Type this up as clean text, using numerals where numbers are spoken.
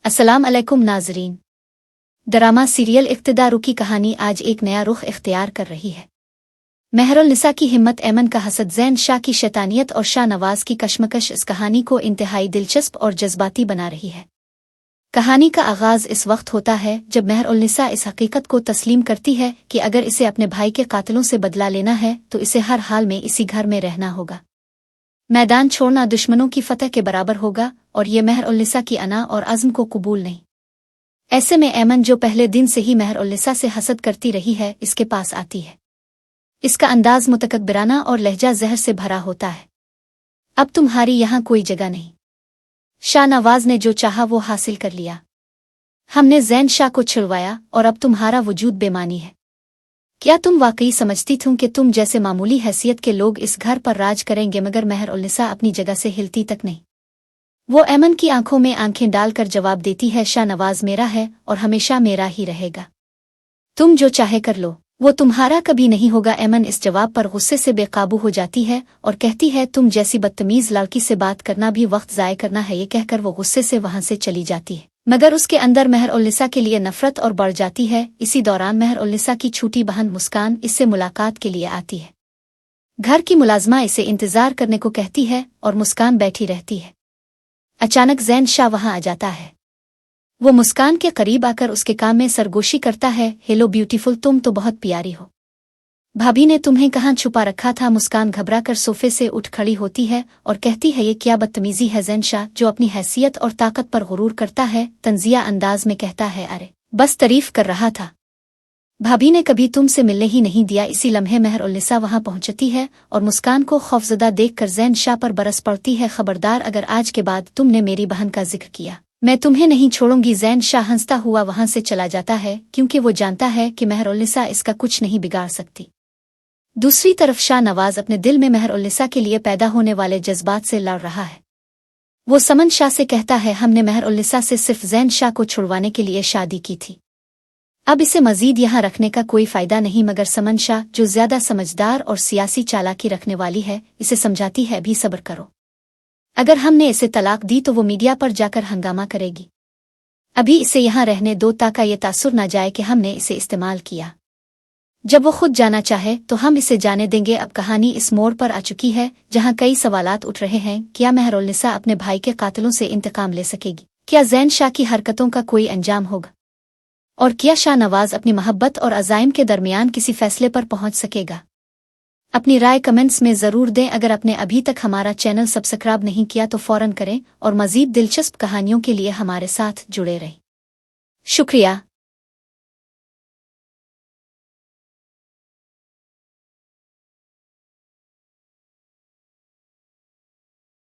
अस्सलाम अलैकुम नाज़रीन। ड्रामा सीरियल इक़्तिदार की कहानी आज एक नया रुख इख्तियार कर रही है। मेहरुन्निसा की हिम्मत, ऐमन का हसद, ज़ैन शाह की शैतानियत और शाह नवाज़ की कशमकश इस कहानी को इंतहाई दिलचस्प और जज्बाती बना रही है। कहानी का आगाज़ इस वक्त होता है जब मेहरुन्निसा इस हकीकत को तस्लीम करती है कि अगर इसे अपने भाई के कातिलों से बदला लेना है तो इसे हर हाल में इसी घर में रहना होगा। मैदान छोड़ना दुश्मनों की फतह के बराबर होगा और ये मेहरुन्निसा की अना और अज़्म को कबूल नहीं। ऐसे में ऐमन, जो पहले दिन से ही मेहरुन्निसा से हसद करती रही है, इसके पास आती है। इसका अंदाज मुतकब्बिराना और लहजा जहर से भरा होता है। अब तुम्हारी यहाँ कोई जगह नहीं। शाह नवाज ने जो चाहा वो हासिल कर लिया। हमने ज़ैन शाह को छिड़वाया और अब तुम्हारा वजूद बेमानी है। क्या तुम वाकई समझती थी कि तुम जैसे मामूली हैसियत के लोग इस घर पर राज करेंगे? मगर मेहरुन्निसा अपनी जगह से हिलती तक नहीं। वो ऐमन की आंखों में आंखें डालकर जवाब देती है, शाह नवाज मेरा है और हमेशा मेरा ही रहेगा। तुम जो चाहे कर लो, वो तुम्हारा कभी नहीं होगा। ऐमन इस जवाब पर गुस्से से बेकाबू हो जाती है और कहती है, तुम जैसी बदतमीज लड़की से बात करना भी वक्त ज़ाय करना है। ये कहकर वो गुस्से से वहां से चली जाती है, मगर उसके अंदर मेहरुन्निसा के लिए नफरत और बढ़ जाती है। इसी दौरान मेहरुन्निसा की छोटी बहन मुस्कान इससे मुलाकात के लिए आती है। घर की मुलाजमा इसे इंतजार करने को कहती है और मुस्कान बैठी रहती है। अचानक ज़ैन शाह वहां आ जाता है। वो मुस्कान के करीब आकर उसके कान में सरगोशी करता है, हेलो ब्यूटीफुल, तुम तो बहुत प्यारी हो। भाभी ने तुम्हें कहाँ छुपा रखा था? मुस्कान घबराकर सोफे से उठ खड़ी होती है और कहती है, ये क्या बदतमीजी है? ज़ैन शाह, जो अपनी हैसियत और ताकत पर गुरूर करता है, तंजिया अंदाज में कहता है, अरे बस तारीफ कर रहा था, भाभी ने कभी तुमसे मिलने ही नहीं दिया। इसी लम्हे मेहरुन्निसा वहां पहुंचती है और मुस्कान को खौफजदा देखकर ज़ैन शाह पर बरस पड़ती है, खबरदार, अगर आज के बाद तुमने मेरी बहन का जिक्र किया, मैं तुम्हें नहीं छोड़ूंगी। ज़ैन शाह हंसता हुआ वहां से चला जाता है, क्योंकि वो जानता है कि मेहरुन्निसा इसका कुछ नहीं बिगाड़ सकती। दूसरी तरफ शाह नवाज अपने दिल में मेहरुन्निसा के लिए पैदा होने वाले जज्बात से लड़ रहा है। वो समन शाह से कहता है, हमने मेहरुन्निसा से सिर्फ ज़ैन शाह को छुड़वाने के लिए शादी की थी, अब इसे मजीद यहाँ रखने का कोई फायदा नहीं। मगर समन शाह, जो ज्यादा समझदार और सियासी चालाकी रखने वाली है, इसे समझाती है, अभी सब्र करो, अगर हमने इसे तलाक दी तो वो मीडिया पर जाकर हंगामा करेगी। अभी इसे यहाँ रहने दो ताकि ये तासुर न जाए कि हमने इसे इस्तेमाल किया। जब वो खुद जाना चाहे तो हम इसे जाने देंगे। अब कहानी इस मोड़ पर आ चुकी है जहाँ कई सवालात उठ रहे हैं। क्या मेहरुन्निसा अपने भाई के कातिलों से इंतकाम ले सकेगी? क्या ज़ैन शाह की हरकतों का कोई अंजाम होगा? और क्या शाह नवाज अपनी मोहब्बत और अज़ाइम के दरमियान किसी फैसले पर पहुंच सकेगा? अपनी राय कमेंट्स में ज़रूर दें। अगर आपने अभी तक हमारा चैनल सब्सक्राइब नहीं किया तो फ़ौरन करें और मज़ीद दिलचस्प कहानियों के लिए हमारे साथ जुड़े रहें। शुक्रिया।